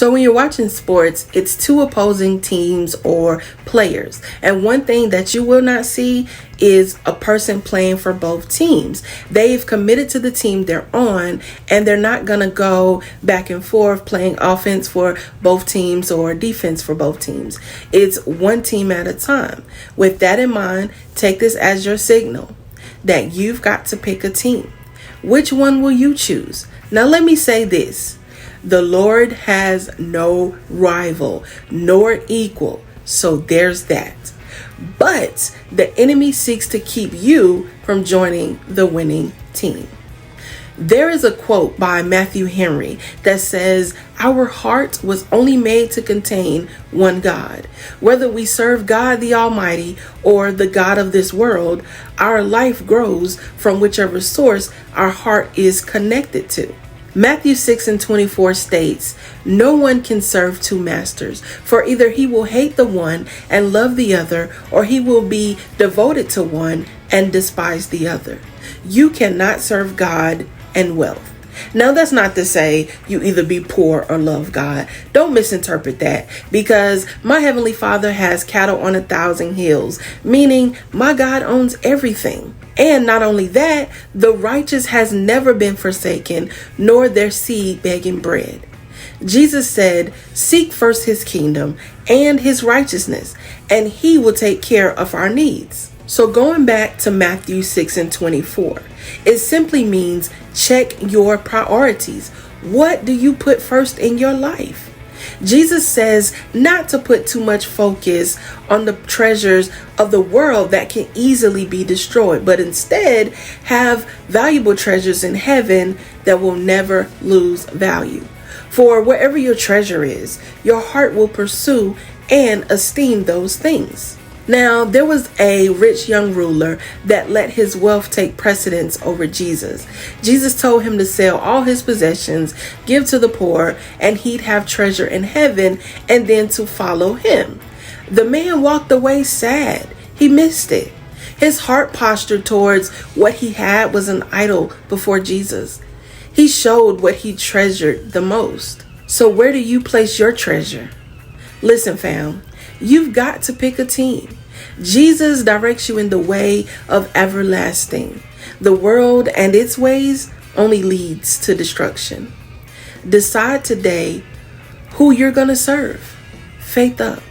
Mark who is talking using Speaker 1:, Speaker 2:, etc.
Speaker 1: So when you're watching sports, it's two opposing teams or players. And one thing that you will not see is a person playing for both teams. They've committed to the team they're on, and they're not going to go back and forth playing offense for both teams or defense for both teams. It's one team at a time. With that in mind, take this as your signal that you've got to pick a team. Which one will you choose? Now, let me say this. The Lord has no rival nor equal. So there's that. But the enemy seeks to keep you from joining the winning team. There is a quote by Matthew Henry that says, "Our heart was only made to contain one God. Whether we serve God the Almighty or the God of this world, our life grows from whichever source our heart is connected to." Matthew 6:24 states, "No one can serve two masters, for either he will hate the one and love the other, or he will be devoted to one and despise the other." You cannot serve God and wealth. Now, that's not to say you either be poor or love God. Don't misinterpret that, because my Heavenly Father has cattle on 1,000 hills, meaning my God owns everything. And not only that, the righteous has never been forsaken, nor their seed begging bread. Jesus said, "Seek first his kingdom and his righteousness, and he will take care of our needs." So going back to Matthew 6:24, it simply means check your priorities. What do you put first in your life? Jesus says not to put too much focus on the treasures of the world that can easily be destroyed, but instead have valuable treasures in heaven that will never lose value. For wherever your treasure is, your heart will pursue and esteem those things. Now, there was a rich young ruler that let his wealth take precedence over Jesus. Jesus told him to sell all his possessions, give to the poor, and he'd have treasure in heaven, and then to follow him. The man walked away sad. He missed it. His heart posture towards what he had was an idol before Jesus. He showed what he treasured the most. So where do you place your treasure? Listen, fam, you've got to pick a team. Jesus directs you in the way of everlasting. The world and its ways only leads to destruction. Decide today who you're going to serve. Faith up.